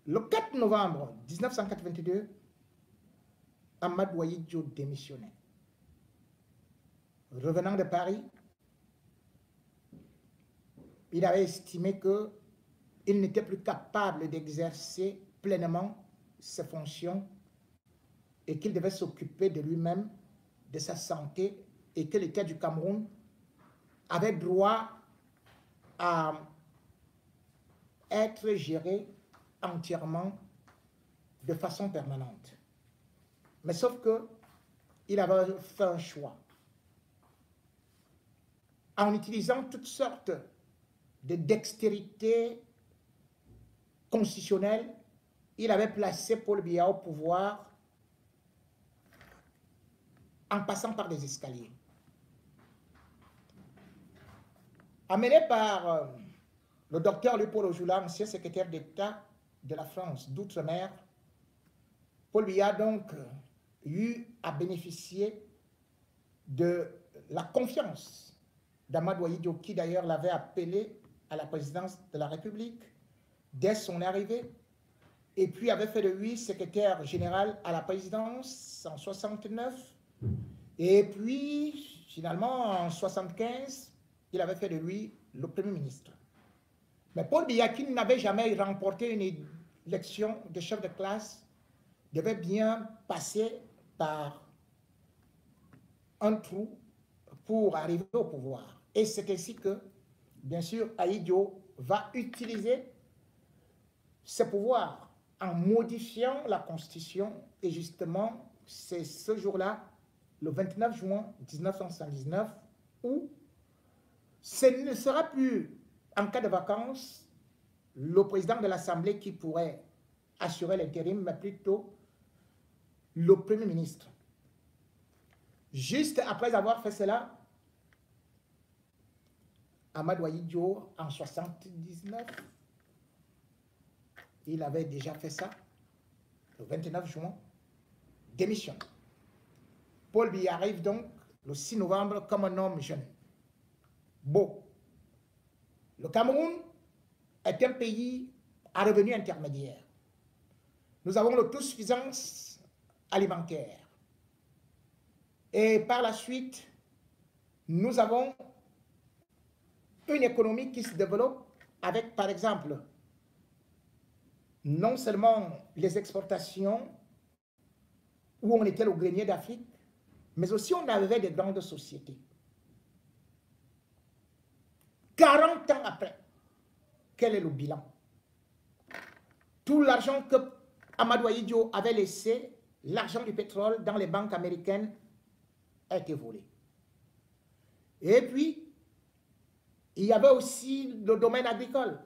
Le 4 novembre 1982, Amadou Ahidjo démissionnait. Revenant de Paris, il avait estimé qu'il n'était plus capable d'exercer pleinement ses fonctions et qu'il devait s'occuper de lui-même, de sa santé, et que l'État du Cameroun avait droit à être géré entièrement de façon permanente. Mais sauf que il avait fait un choix. En utilisant toutes sortes de dextérité constitutionnelle, il avait placé Paul Biya au pouvoir en passant par des escaliers. Amené par le docteur Léopold Ojoula, ancien secrétaire d'État de la France d'outre-mer, Paul Biya a donc eu à bénéficier de la confiance d'Amadou Ahidjo, qui d'ailleurs l'avait appelé à la présidence de la République dès son arrivée, et puis avait fait de lui secrétaire général à la présidence en 69, et puis finalement en 75, il avait fait de lui le Premier ministre. Mais Paul Biya, qui n'avait jamais remporté une élection de chef de classe, devait bien passer par un trou pour arriver au pouvoir. Et c'est ainsi que, bien sûr, Ahidjo va utiliser ses pouvoirs en modifiant la Constitution. Et justement, c'est ce jour-là, le 29 juin 1979, où ce ne sera plus, en cas de vacances, le président de l'Assemblée qui pourrait assurer l'intérim, mais plutôt le Premier ministre. Juste après avoir fait cela, Amadou Ahidjo, en 79, il avait déjà fait ça, le 29 juin, démissionne. Paul Biya arrive donc le 6 novembre comme un homme jeune, beau. Le Cameroun est un pays à revenu intermédiaire. Nous avons l'autosuffisance alimentaire. Et par la suite, nous avons une économie qui se développe avec, par exemple, non seulement les exportations, où on était le grenier d'Afrique, mais aussi on avait des grandes sociétés. 40 ans après, quel est le bilan? Tout l'argent que Amadou Ahidjo avait laissé, l'argent du pétrole dans les banques américaines, a été volé. Et puis, il y avait aussi le domaine agricole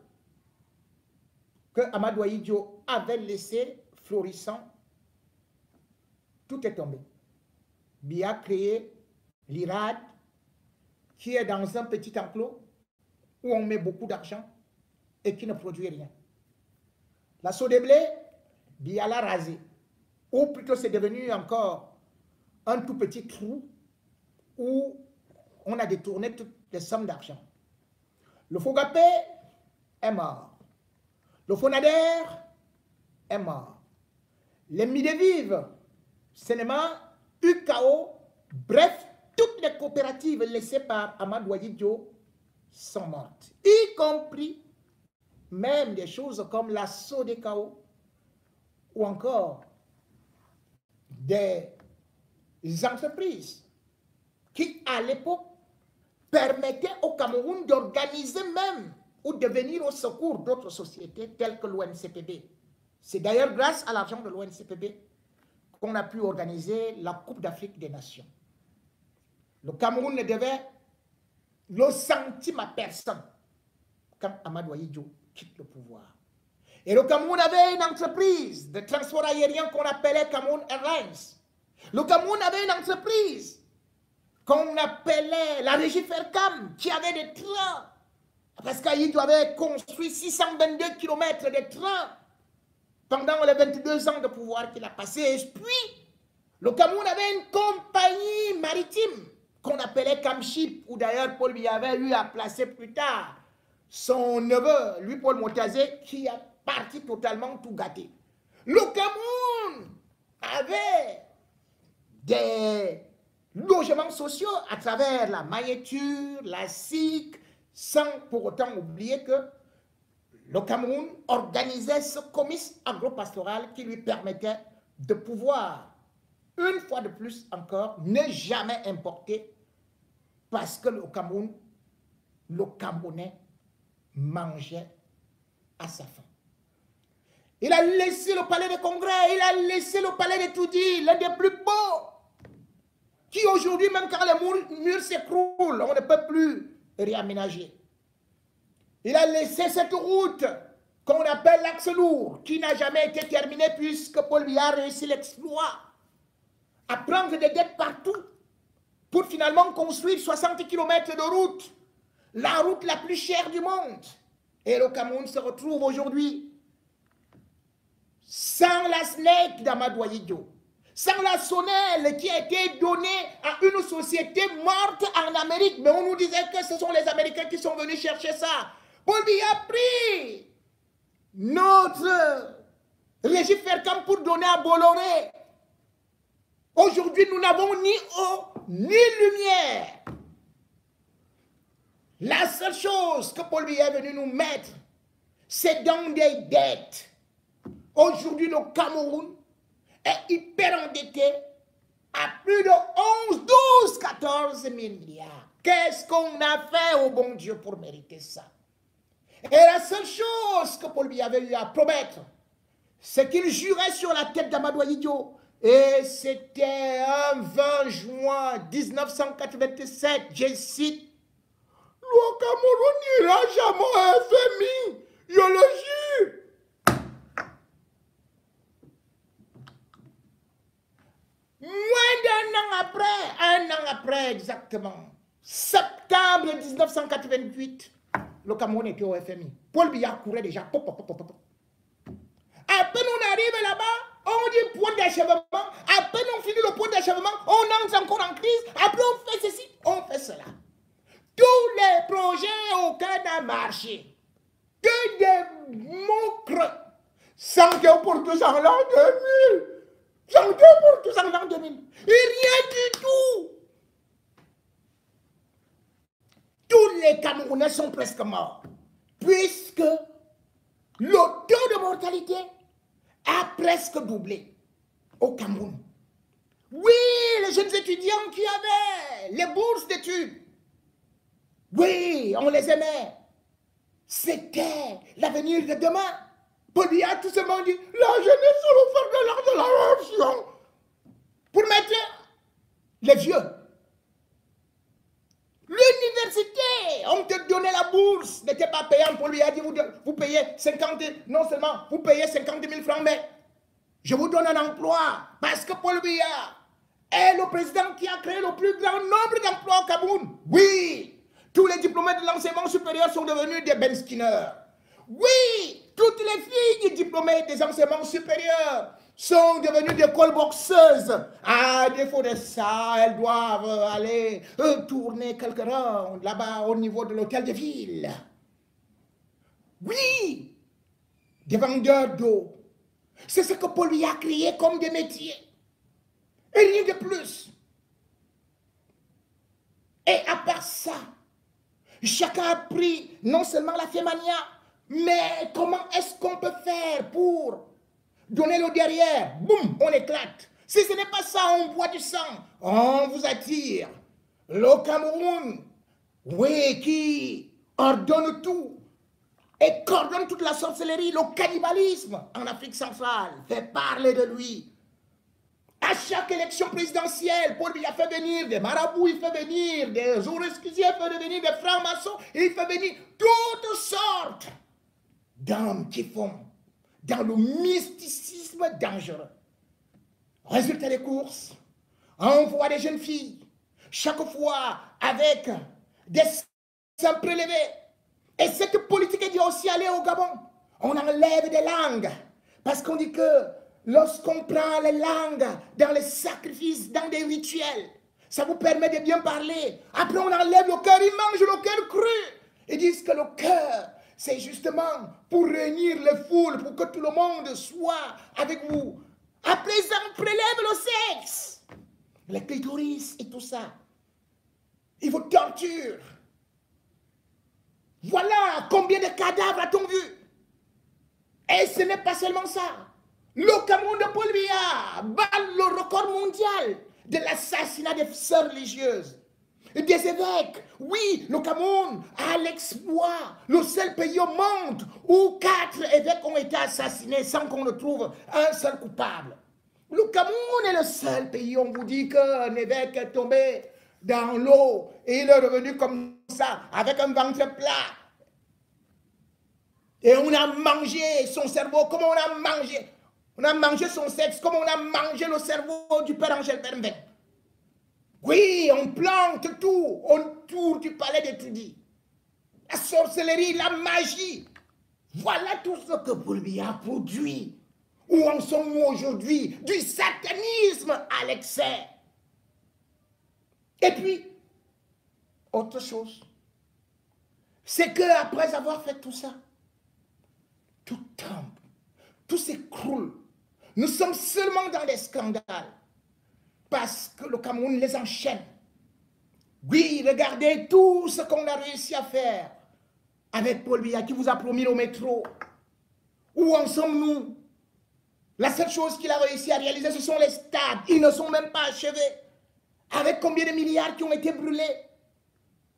que Amadou Ahidjo avait laissé florissant. Tout est tombé. Biya a créé l'IRAD, qui est dans un petit enclos où on met beaucoup d'argent et qui ne produit rien. La Sodeblé, Biya l'a rasé. Ou plutôt c'est devenu encore un tout petit trou où on a détourné toutes les sommes d'argent. Le Fogapé est mort. Le Fonader est mort. Les Midevives, Sénéma, UKO, bref, toutes les coopératives laissées par Amadou Ahidjo sont mortes, y compris même des choses comme la Sodekao ou encore des entreprises qui, à l'époque, permettaient au Cameroun d'organiser même ou de venir au secours d'autres sociétés telles que l'ONCPB. C'est d'ailleurs grâce à l'argent de l'ONCPB qu'on a pu organiser la Coupe d'Afrique des Nations. Le Cameroun ne devait le centime à personne quand Amadou Ahidjo quitte le pouvoir. Et le Cameroun avait une entreprise de transport aérien qu'on appelait Cameroun Airlines. Le Cameroun avait une entreprise qu'on appelait la Régie Fercam, qui avait des trains. Parce qu'Ahidjo avait construit 622 km de trains pendant les 22 ans de pouvoir qu'il a passé. Et puis, le Cameroun avait une compagnie maritime qu'on appelait Camship, où d'ailleurs Paul Biya avait eu à placer plus tard son neveu, lui Paul Motazé, qui a parti totalement tout gâté. Le Cameroun avait des logements sociaux à travers la mailletture, la SIC, sans pour autant oublier que le Cameroun organisait ce comice agropastoral qui lui permettait de pouvoir, une fois de plus encore, ne jamais importer parce que le Cameroun, le Camerounais mangeait à sa faim. Il a laissé le palais des congrès, il a laissé le palais des Toudi, l'un des plus beaux, qui aujourd'hui, même quand les murs s'écroulent, on ne peut plus réaménager. Il a laissé cette route qu'on appelle l'axe lourd, qui n'a jamais été terminée puisque Paul Biya a réussi l'exploit à prendre des dettes partout pour finalement construire 60 km de route, la route la plus chère du monde. Et le Cameroun se retrouve aujourd'hui sans la SNEC d'Amadou Ahidjo, sans la Sonel qui a été donnée à une société morte en Amérique. Mais on nous disait que ce sont les Américains qui sont venus chercher ça. Paul Biya a pris notre régie Fercam pour donner à Bolloré. Aujourd'hui, nous n'avons ni eau, ni lumière. La seule chose que Paul Biya est venu nous mettre, c'est dans des dettes. Aujourd'hui, le Cameroun est hyper endetté à plus de 11, 12, 14 milliards. Qu'est-ce qu'on a fait au bon Dieu pour mériter ça? Et la seule chose que Paul Biya avait eu à promettre, c'est qu'il jurait sur la tête d'Amadou Ahidjo. Et c'était un 20 juin 1987, je cite, le Cameroun n'ira jamais au FMI, je le jure. Moins un an après exactement, septembre 1988, le Cameroun était au FMI. Paul Biya courait déjà. Pop, pop, pop, pop. À peine on arrive là-bas, on dit point d'achèvement. À peine on finit le point d'achèvement, on entre encore en crise. Après on fait ceci, on fait cela. Tous les projets, aucun n'a marché. Que des mots creux. Santé pour tous en l'an 2000. Santé pour tous en l'an 2000. Et rien du tout. Tous les Camerounais sont presque morts. Puisque le taux de mortalité a presque doublé au Cameroun. Oui, les jeunes étudiants qui avaient les bourses d'études, oui, on les aimait. C'était l'avenir de demain. Paul Biya a tout simplement dit, la jeunesse va faire de l'art de la révolution pour mettre les vieux. L'université, on te donnait la bourse, n'était pas payant. Paul Biya a dit, vous payez 50, non seulement vous payez 50 000 francs, mais je vous donne un emploi. Parce que Paul Biya est le président qui a créé le plus grand nombre d'emplois au Cameroun. Oui, tous les diplômés de l'enseignement supérieur sont devenus des Ben Skinner. Oui, toutes les filles diplômées des enseignements supérieurs sont devenues des colboxeuses. À défaut de ça, elles doivent aller tourner quelques rondes là-bas au niveau de l'hôtel de ville. Oui, des vendeurs d'eau. C'est ce que Paul Biya a créé comme des métiers. Et rien de plus. Et à part ça, chacun a pris non seulement la fémania, mais comment est-ce qu'on peut faire pour donner le derrière? Boum, on éclate. Si ce n'est pas ça, on boit du sang. On vous attire. Le Cameroun, oui, qui ordonne tout et coordonne toute la sorcellerie, le cannibalisme en Afrique centrale, fait parler de lui. À chaque élection présidentielle, Paul Biya fait venir des marabouts, il fait venir des oresquisiers, il fait venir des francs-maçons, il fait venir toutes sortes d'hommes qui font dans le mysticisme dangereux. Résultat des courses, on voit des jeunes filles, chaque fois avec des seins prélevés. Et cette politique est dit aussi aller au Gabon. On enlève des langues, parce qu'on dit que lorsqu'on prend les langues dans les sacrifices, dans des rituels, ça vous permet de bien parler. Après, on enlève le cœur, il mange le cœur cru. Ils disent que le cœur, c'est justement pour réunir les foules, pour que tout le monde soit avec vous. À présent, prélève le sexe, les clitoris et tout ça. Ils vous torturent. Voilà combien de cadavres a-t-on vu. Et ce n'est pas seulement ça. Le Cameroun de Paul Biya bat le record mondial de l'assassinat des sœurs religieuses, des évêques. Oui, le Cameroun a l'exploit, le seul pays au monde où 4 évêques ont été assassinés sans qu'on ne trouve un seul coupable. Le Cameroun est le seul pays où on vous dit qu'un évêque est tombé dans l'eau et il est revenu comme ça, avec un ventre plat. Et on a mangé son cerveau comme on a mangé. On a mangé son sexe comme on a mangé le cerveau du père Angèle Bermbin. Oui, on plante tout autour du palais des Tudi. La sorcellerie, la magie. Voilà tout ce que Paul Biya a produit. Où en sommes-nous aujourd'hui? Du satanisme à l'excès. Et puis, autre chose, c'est qu'après avoir fait tout ça, tout tombe, tout s'écroule. Nous sommes seulement dans des scandales parce que le Cameroun les enchaîne. Oui, regardez tout ce qu'on a réussi à faire avec Paul Biya qui vous a promis le métro. Où en sommes-nous? La seule chose qu'il a réussi à réaliser, ce sont les stades. Ils ne sont même pas achevés. Avec combien de milliards qui ont été brûlés?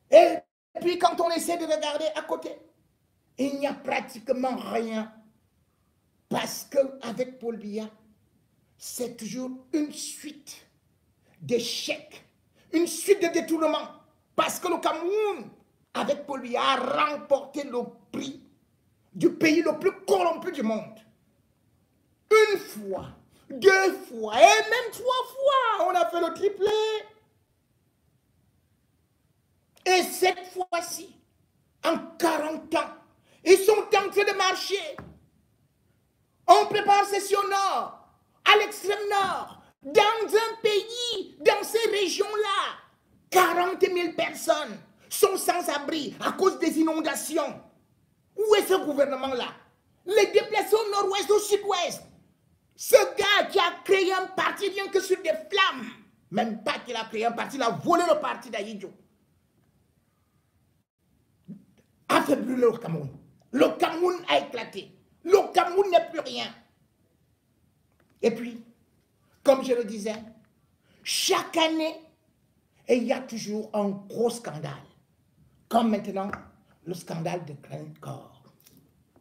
Et puis quand on essaie de regarder à côté, il n'y a pratiquement rien. Parce qu'avec Paul Biya, c'est toujours une suite d'échecs, une suite de détournements. Parce que le Cameroun, avec Paul Biya, a remporté le prix du pays le plus corrompu du monde. Une fois, 2 fois, et même 3 fois, on a fait le triplé. Et cette fois-ci, en 40 ans, ils sont en train de marcher. On prépare session nord, à l'extrême nord, dans un pays, dans ces régions-là. 40 000 personnes sont sans abri à cause des inondations. Où est ce gouvernement-là? Les déplacés au nord-ouest, au sud-ouest. Ce gars qui a créé un parti rien que sur des flammes, même pas qu'il a créé un parti, il a volé le parti d'Ahidjo, a fait brûler le Cameroun. Le Cameroun a éclaté. Le Cameroun n'est plus rien. Et puis, comme je le disais, chaque année, il y a toujours un gros scandale. Comme maintenant, le scandale de Grindcore.